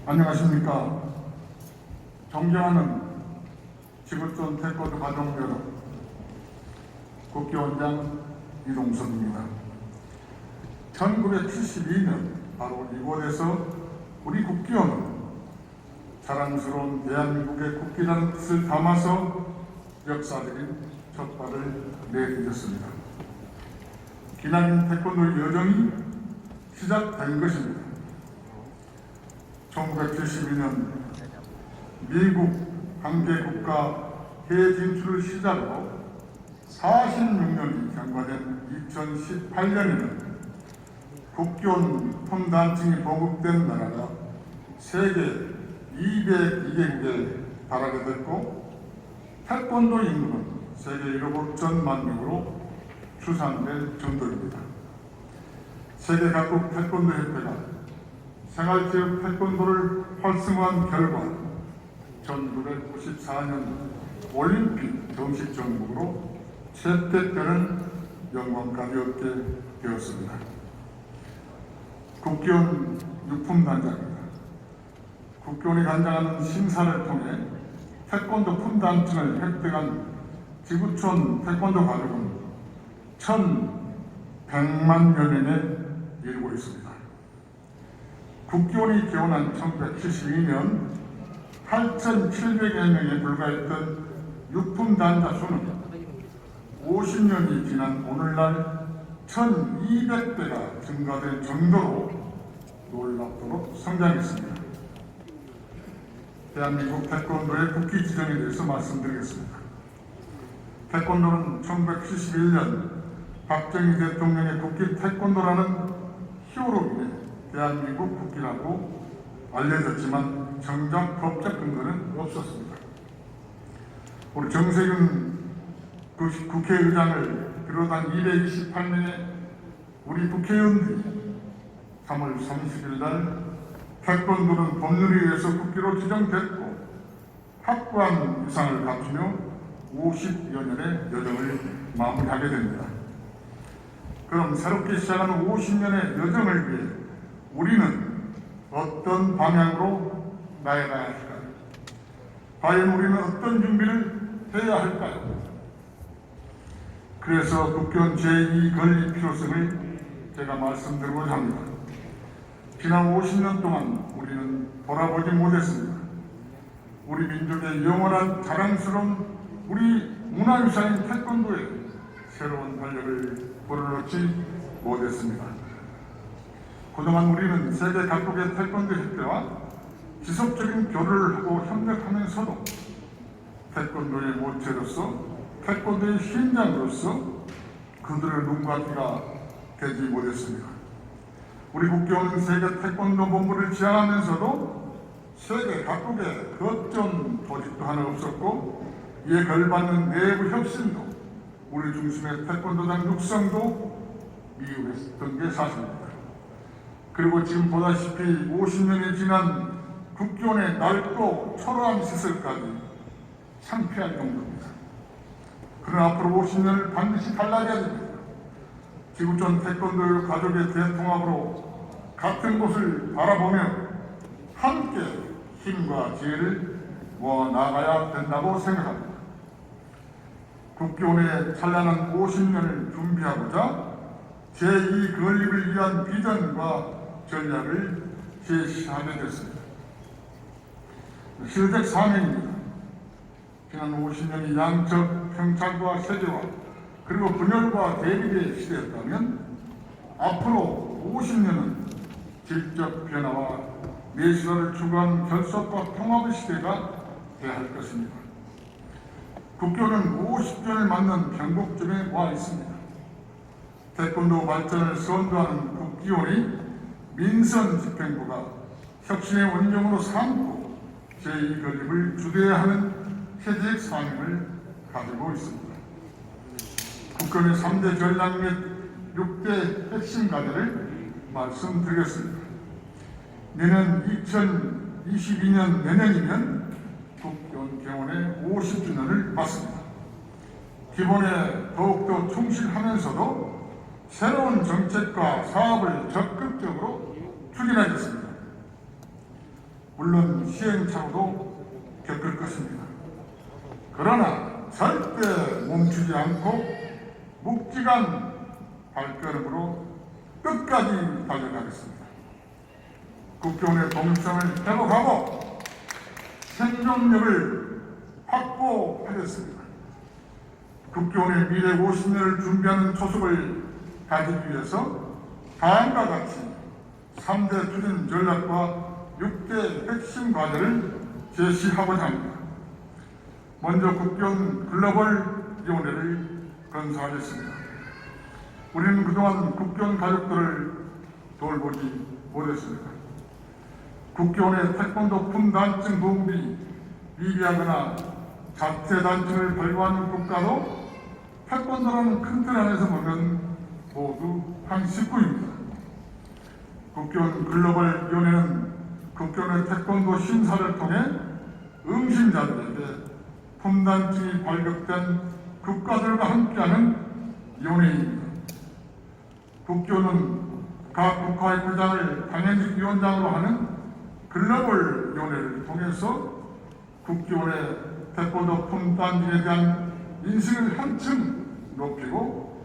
안녕하십니까. 존경하는 지구촌 태권도 가족 여러분, 국기원장 이동섭입니다. 1972년 바로 이곳에서 우리 국기원은 자랑스러운 대한민국의 국기라는 뜻을 담아서 역사적인 첫 발을 내딛었습니다. 기나긴 태권도 여정이 시작된 것입니다. 1972년 미국 관계국가 해외 진출을 시작으로 46년이 경과된 2018년에는 국기원 폼단층이 보급된 나라가 세계 202개국에 달하게 됐고, 태권도 인구는 세계 1억 5천만 명으로 추산될 정도입니다. 세계 각국 태권도 협회가 생활체육 태권도를 활성화한 결과 1994년 올림픽 정식 종목으로 채택되는 영광까지 얻게 되었습니다. 국기원 유품단장입니다. 국기원이 관장하는 심사를 통해 태권도 품단층을 획득한 지구촌 태권도 가족은 1,100만여 명에 이르고 있습니다. 국기원이 개원한 1972년 8,700여 명에 불과했던 유품단자 수는 50년이 지난 오늘날 1,200배가 증가된 정도로 놀랍도록 성장했습니다. 대한민국 태권도의 국기 지정에 대해서 말씀드리겠습니다. 태권도는 1971년 박정희 대통령의 국기 태권도라는 히어로 인해 대한민국 국기라고 알려졌지만 정작 법적 근거는 없었습니다. 우리 정세균 국회의장을 비롯한 228명의 우리 국회의원들이 3월 30일 날 태권도는 법률에 의해서 국기로 지정됐고 확고한 위상을 갖추며 50여 년의 여정을 마무리하게 됩니다. 그럼 새롭게 시작하는 50년의 여정을 위해 우리는 어떤 방향으로 나아가야 할까요? 과연 우리는 어떤 준비를 해야 할까요? 그래서 국기원 제2 건립 필요성을 제가 말씀드리고자 합니다. 지난 50년 동안 우리는 돌아보지 못했습니다. 우리 민족의 영원한 자랑스러운 우리 문화유산인 태권도에 새로운 활력을 불어넣지 못했습니다. 그동안 우리는 세계 각국의 태권도 협회와 지속적인 교류를 하고 협력하면서도 태권도의 모체로서, 태권도의 심장으로서 그들의 눈과 귀가 되지 못했습니다. 우리 국기원은 세계 태권도 본부를 지향하면서도 세계 각국의 거점 조직도 하나 없었고, 이에 걸맞는 내부 혁신도, 우리 중심의 태권도장 육성도 미흡했던 게 사실입니다. 그리고 지금 보다시피 50년이 지난 국기원의 낡고 초라한 시설까지 창피할 정도입니다. 그러나 앞으로 50년을 반드시 달라져야 됩니다. 지구촌 태권도 가족의 대통합으로 같은 곳을 바라보며 함께 힘과 지혜를 모아 나가야 된다고 생각합니다. 국기원의 찬란한 50년을 준비하고자 제2 건립을 위한 비전과 전략을 제시하게 됐습니다. 실적 사명입니다. 지난 50년이 양적 평창과 세계화 그리고 분열과 대립의 시대였다면 앞으로 50년은 질적 변화와 내시화를 추구한 결속과 통합의 시대가 되어야 할 것입니다. 국기원은 50년을 맞는 변곡점에 와 있습니다. 태권도 발전을 선도하는 국기원이 민선 집행부가 혁신의 원정으로 삼고 제2 건립을 주도해야 하는 해직 사명을 가지고 있습니다. 국기원의 3대 전략 및 6대 핵심 과제를 말씀드리겠습니다. 내년 2022년 내년이면 국기원 개원의 50주년을 맞습니다. 기본에 더욱더 충실하면서도 새로운 정책과 사업을 적극적으로 추진하겠습니다. 물론 시행착오도 겪을 것입니다. 그러나 절대 멈추지 않고 묵직한 발걸음으로 끝까지 달려가겠습니다. 국교원의 독립성을 회복하고 생존력을 확보하겠습니다. 국교원의 미래 50년을 준비하는 초석을 가지기 위해서 다음과 같이 3대 추진 전략과 6대 핵심 과제를 제시하고자 합니다. 먼저 국교원 글로벌위원회를 건설하겠습니다. 우리는 그동안 국교원 가족들을 돌보지 못했습니다. 국교원의 태권도 품단층 보급이 미비하거나 자체단층을 발굴하는 국가도 태권도라는 큰 틀 안에서 보면 모두 한 식구입니다. 국교원 글로벌위원회는 국교원의 태권도 심사를 통해 응신자들에게 품단층이 발급된 국가들과 함께하는 위원회입니다. 국교는 각 국가의 부장을 당연직 위원장으로 하는 글로벌위원회를 통해서 국교원의 태권도 품단층에 대한 인식을 한층 높이고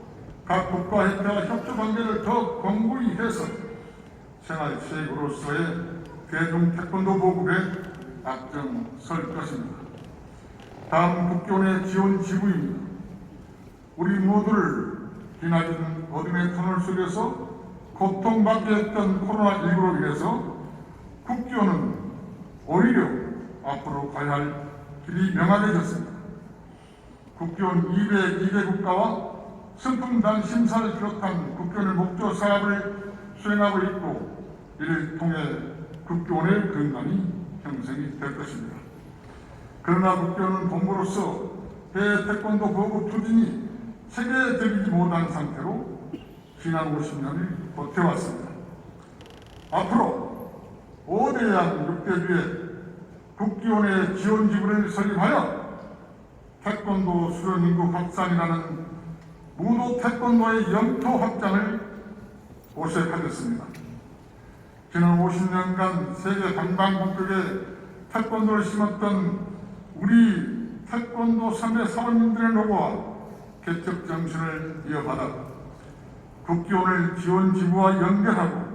각 국가협회와 협조관계를 더 공고히 해서 생활체육으로서의 대중 태권도 보급에 앞장설 것입니다. 다음 국교원의 지원 지구입니다. 우리 모두를 기나긴 어둠의 터널 속에서 고통받게 했던 코로나19로 인해서 국교원은 오히려 앞으로 가야 할 길이 명확해졌습니다. 국교원 202개 국가와 승품단 심사를 비롯한 국교원의 목표 사업을 수행하고 있고 이를 통해 국교원의 근간이 형성이 될 것입니다. 그러나 국교원은 본부로서 해외 태권도 보급 추진이 체계되지 못한 상태로 지난 50년을 버텨왔습니다. 앞으로 5대양 6대 뒤에 국교원의 지원지구를 설립하여 태권도 수련 인구 확산이라는 무도 태권도의 영토 확장을 모색하겠습니다. 지난 50년간 세계 방방곡곡에 태권도를 심었던 우리 태권도 3대 사원님들의 노고와 개척 정신을 이어받아 국교원을 지원지구와 연결하고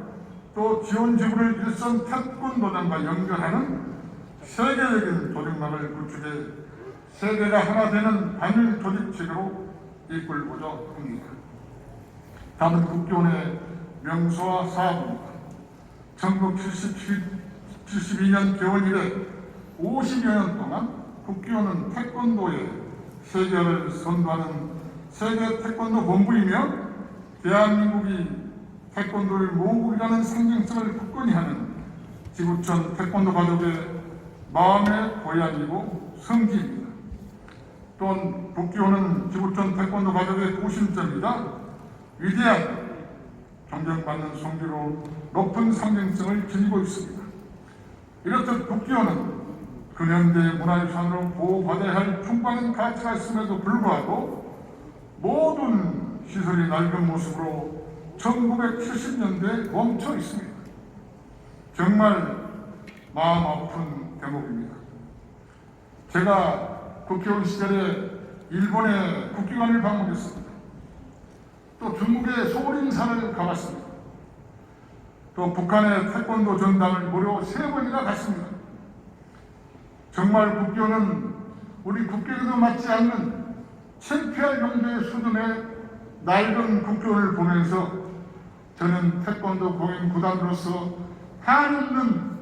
또 지원지구를 일선 태권도장과 연결하는 세계적인 조직망을 구축해 세계가 하나 되는 단일 조직체계로 이끌고자 합니다. 다음은 국교원의 명소와 사업입니다. 1972년 개원 이래 50여 년 동안 국교원은 태권도의 세계를 선도하는 세계 태권도 본부이며 대한민국이 태권도의 모국이라는 상징성을 굳건히 하는 지구촌 태권도 가족의 마음의 고향이고 성지입니다. 또한 국교원은 지구촌 태권도 가족의 구심점이자 위대한 존경받는 성지로 높은 상징성을 지니고 있습니다. 이렇듯 국교원은 근현대 문화유산으로 보호받아야 할 충분한 가치가 있음에도 불구하고 모든 시설이 낡은 모습으로 1970년대에 멈춰 있습니다. 정말 마음 아픈 대목입니다. 제가 국회의원 시절에 일본의 국기관을 방문했습니다. 또 중국의 소림산을 가봤습니다. 또 북한의 태권도 전당을 무려 3번이나 갔습니다. 정말 국교는 우리 국교에도 맞지 않는 창피할 정도의 수준의 낡은 국교를 보면서 저는 태권도 공인 구단으로서 한없는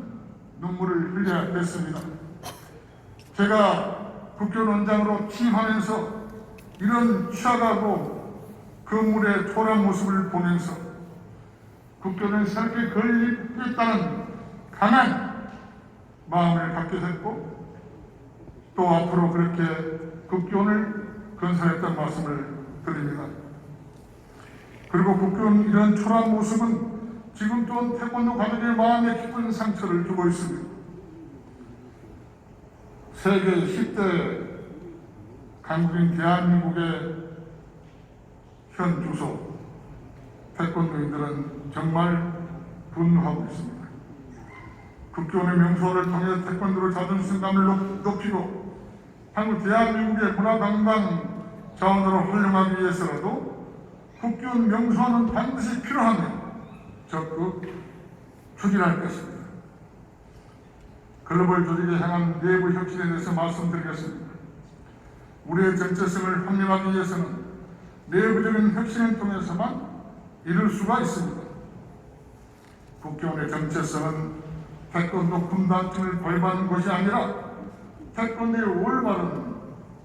눈물을 흘려야 했습니다. 제가 국교원장으로 취임하면서 이런 취약하고 건물의 초라한 모습을 보면서 국교는 새롭게 건립했다는 강한 마음을 갖게 됐고 또 앞으로 그렇게 국교원을 건설했다는 말씀을 드립니다. 그리고 국교원 이런 초라한 모습은 지금 또한 태권도 가족의 마음에 깊은 상처를 주고 있습니다. 세계 10대 강국인 대한민국의 현 주소 태권도인들은 정말 분노하고 있습니다. 국교원의 명소를 통해 태권도를 자존심감을 높이고 한국 대한민국의 문화관광 자원으로 활용하기 위해서라도 국교원 명소는 반드시 필요하며 적극 추진할 것입니다. 글로벌 조직에 향한 내부 혁신에 대해서 말씀드리겠습니다. 우리의 정체성을 확립하기 위해서는 내부적인 혁신을 통해서만 이룰 수가 있습니다. 국교원의 정체성은 태권도 분단층을 벌받는 것이 아니라 태권도의 올바른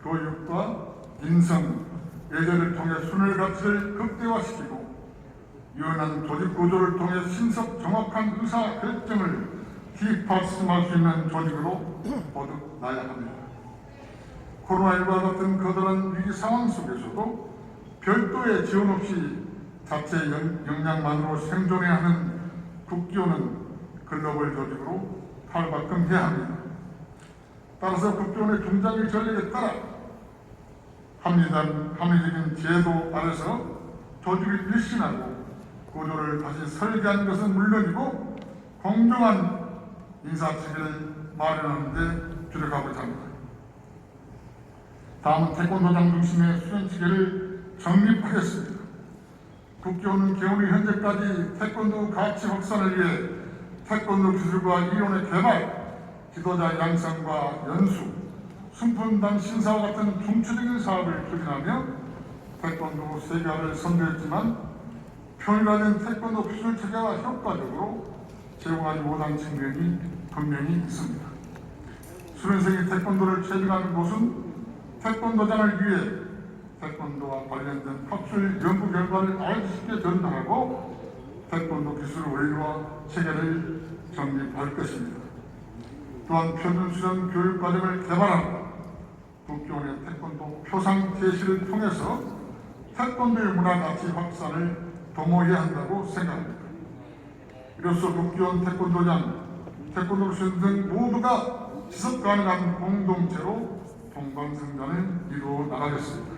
교육과 인성, 예절을 통해 순회 가치를 극대화시키고 유연한 조직 구조를 통해 신속 정확한 의사 결정을 뒷받침할 수 있는 조직으로 거듭나야 합니다. 코로나19와 같은 거대한 위기 상황 속에서도 별도의 지원 없이 자체 역량만으로 생존해야 하는 국교원은 글로벌 조직으로 탈바꿈해야 합니다. 따라서 국교원의 중장기 전략에 따라 합리적인 제도 아래서 조직을 일신하고 구조를 다시 설계하는 것은 물론이고 공정한 인사체계를 마련하는 데 주력하고자 합니다. 다음은 태권도장 중심의 수련체계를 정립하겠습니다. 국교원은 개원이 현재까지 태권도 가치 확산을 위해 태권도 기술과 이론의 개발, 지도자 양성과 연수, 순품당 신사와 같은 중추적인 사업을 추진하며 태권도 세계화를 선도했지만 평일화된 태권도 기술 체계가 효과적으로 제공하지 못한 측면이 분명히 있습니다. 수련생이 태권도를 체득하는 곳은 태권도장을 위해 태권도와 관련된 학술 연구 결과를 알기 쉽게 전달하고 태권도 기술 원리와 체계를 정립할 것입니다. 또한 표준수련 교육과정을 개발하고 국교원의 태권도 표상 제시를 통해서 태권도의 문화가치 확산을 도모해야 한다고 생각합니다. 이로써 국교원 태권도장, 태권도 수련 등 모두가 지속 가능한 공동체로 동방성장을 이루어 나가겠습니다.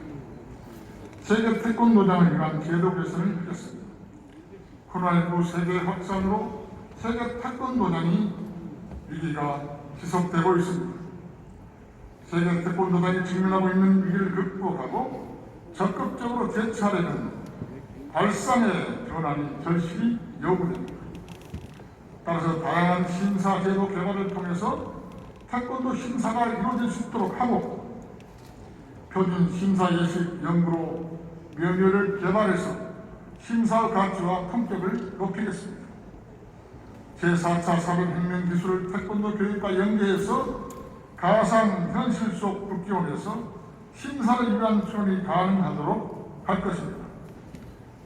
세계 태권도장을 위한 제도 개선을 하겠습니다. 코로나19 세계 확산으로 세계 태권도장이 위기가 지속되고 있습니다. 세계 태권도장이 직면하고 있는 위기를 극복하고 적극적으로 대처하려는 발상의 전환이 절실히 요구됩니다. 따라서 다양한 심사제도 개발을 통해서 태권도 심사가 이루어질 수 있도록 하고 표준 심사 예식 연구로 면허를 개발해서 심사 가치와 품격을 높이겠습니다. 제4차 산업혁명 기술을 태권도 교육과 연계해서 가상 현실 속 국교원에서 심사를 위한 수련이 가능하도록 할 것입니다.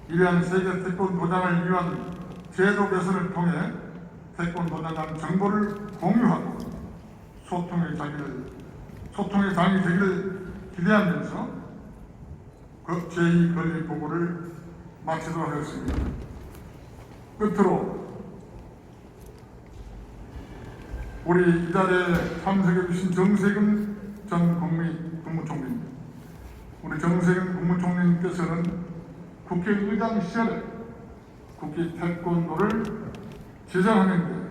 이러한 세계 태권도장을 위한 제도 개선을 통해 태권도장 간 정보를 공유하고 소통의 장이 되기를 기대하면서 제2건립보고를 마치도록 하겠습니다. 끝으로 우리 이 자리에 참석해 주신 정세균 전 국무총리, 우리 정세균 국무총리님께서는 국회의장 시절에 국회 태권도를 제정하는 데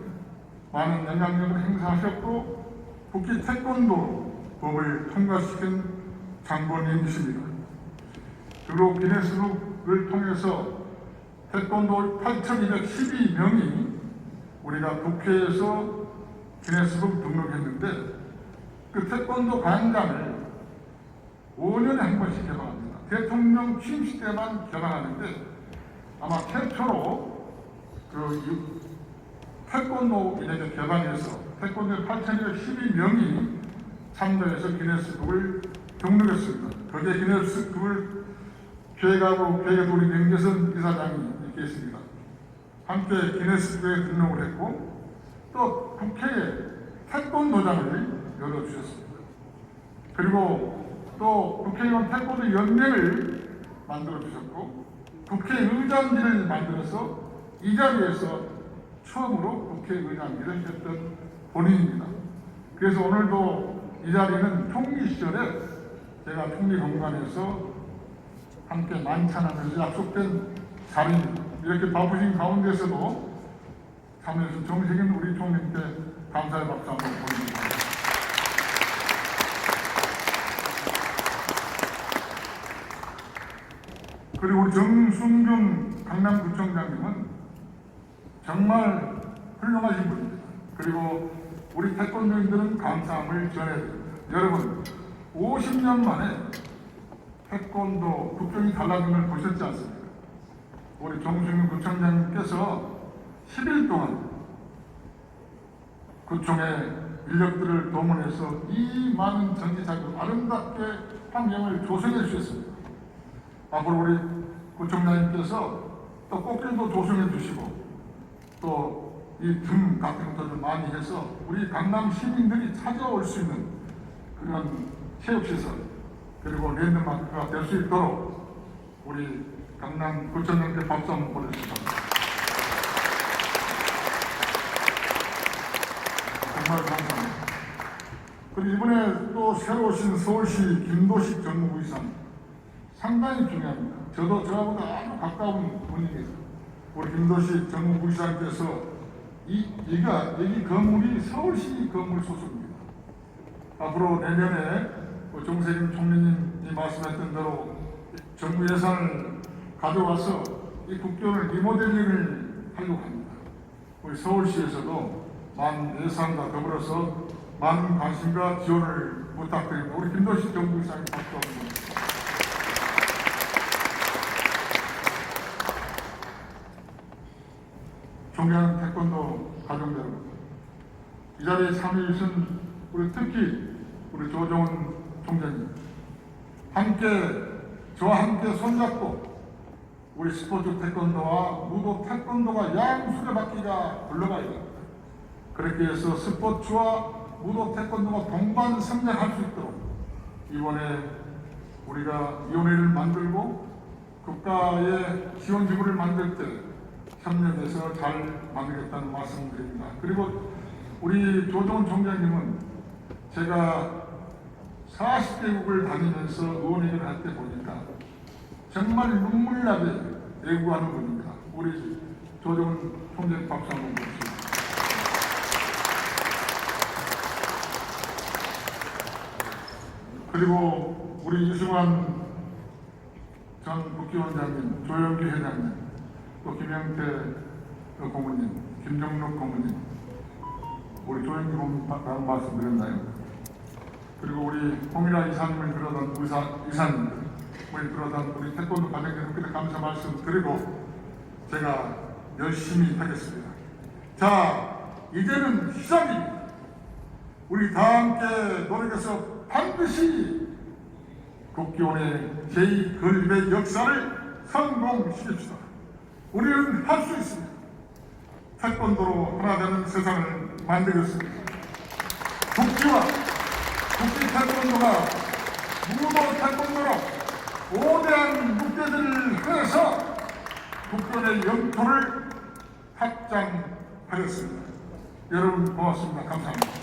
많은 영향력을 행사하셨고 국회 태권도법을 통과시킨 장본인이십니다. 그리고 기네스북을 통해서 태권도 8,212명이 우리가 국회에서 기네스북 등록했는데 그 태권도 관장을 5년에 한 번씩 개방합니다. 대통령 취임식 때만 개방하는데 아마 최초로 그 태권도인에게 개방해서 태권도 8,212명이 참가해서 기네스북을 등록했습니다. 거기에 기네스북을 기획하고 우리 명재선 이사장이 계십니다. 함께 기네스북에 등록을 했고 또 국회에 태권도장을 열어주셨습니다. 그리고 또 국회의원 태권도 연맹을 만들어주셨고 국회의장직을 만들어서 이 자리에서 처음으로 국회의장직을 했던 본인입니다. 그래서 오늘도 이 자리는 총리 시절에 제가 총리 공간에서 함께 만찬하면서 약속된 자리입니다. 이렇게 바쁘신 가운데서도 참여해주신 정식인 우리 총리님께 감사의 박수 한번 보내드립니다. 그리고 우리 정순경 강남구청장님은 정말 훌륭하신 분입니다. 그리고 우리 태권도인들은 감사함을 전해야 됩니다. 여러분, 50년 만에 태권도 국경이 달라진 걸 보셨지 않습니까? 우리 정순경 구청장님께서 10일 동안 구청의 인력들을 동원해서 이 많은 전기차고 아름답게 환경을 조성해 주셨습니다. 앞으로 우리 구청장님께서 또 꽃길도 조성해 주시고 또 이 등 같은 것들을 많이 해서 우리 강남 시민들이 찾아올 수 있는 그런 체육시설 그리고 랜드마크가 될 수 있도록 우리 강남 구청장님께 박수 한번 보내주시기 바랍니다. 정말 감사합니다. 그리고 이번에 또 새로 오신 서울시 김도식 정무부의장 상당히 중요합니다. 저도 저하고도 아주 가까운 분입니다. 우리 김도식 정무부의장께서 여기 건물이 서울시 건물 소속입니다. 앞으로 내년에 정세균 총리님이 말씀했던 대로 정부 예산을 가져와서 이 국교를 리모델링을 하려고 합니다. 우리 서울시에서도 많은 예산과 더불어서 많은 관심과 지원을 부탁드립니다. 우리 김도식 정부의장님 박수 한번 드립니다. 존경하는 태권도 가족 여러분, 이 자리에 참여해주신 우리 특히 우리 조정훈 총장님 저와 함께 손잡고 우리 스포츠 태권도와 무도 태권도가 양수레바퀴가 굴러가야 됩니다. 그렇게 해서 스포츠와 무도 태권도가 동반 성장할 수 있도록 이번에 우리가 위원회를 만들고 국가의 지원지구를 만들 때 협력해서 잘 만들겠다는 말씀드립니다. 그리고 우리 조정훈 총장님은 제가 40개국을 다니면서 의원회의를 할 때 보니까 정말 눈물 나게 애국하는 분입니다. 우리 조정훈 총장님 박수 한번 주십시오. 그리고 우리 유승환 전 국회의원장님, 조영기 회장님, 또 김영태 고문님, 김정록 고문님, 우리 조영기 고문님 말씀드렸나요? 그리고 우리 홍일아 이사님을 비롯한 이사님들, 비롯한 우리 태권도 가정여러분께 감사 말씀드리고 제가 열심히 하겠습니다. 자, 이제는 시작입니다. 우리 다 함께 노력해서 반드시 국교원의 제2건립의 역사를 성공시킵시다. 우리는 할 수 있습니다. 태권도로 하나 되는 세상을 만들겠습니다. 국기 태권도가 무도 태권도로 5대한 국대들을 해서 국교원의 영토를 확장하였습니다. 여러분 고맙습니다. 감사합니다.